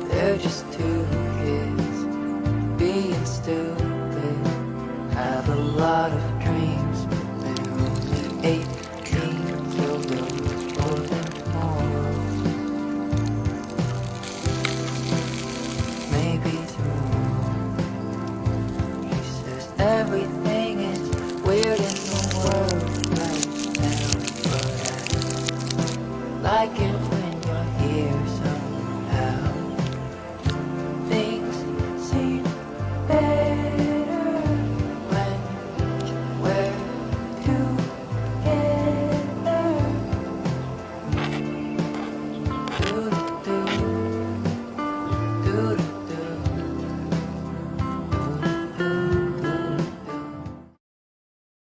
They're just two kids being stupid. Have a lot of dreams, but they're only 18, so they'll for them tomorrow. Maybe tomorrow. She says everything is weird in the world right now, but I like it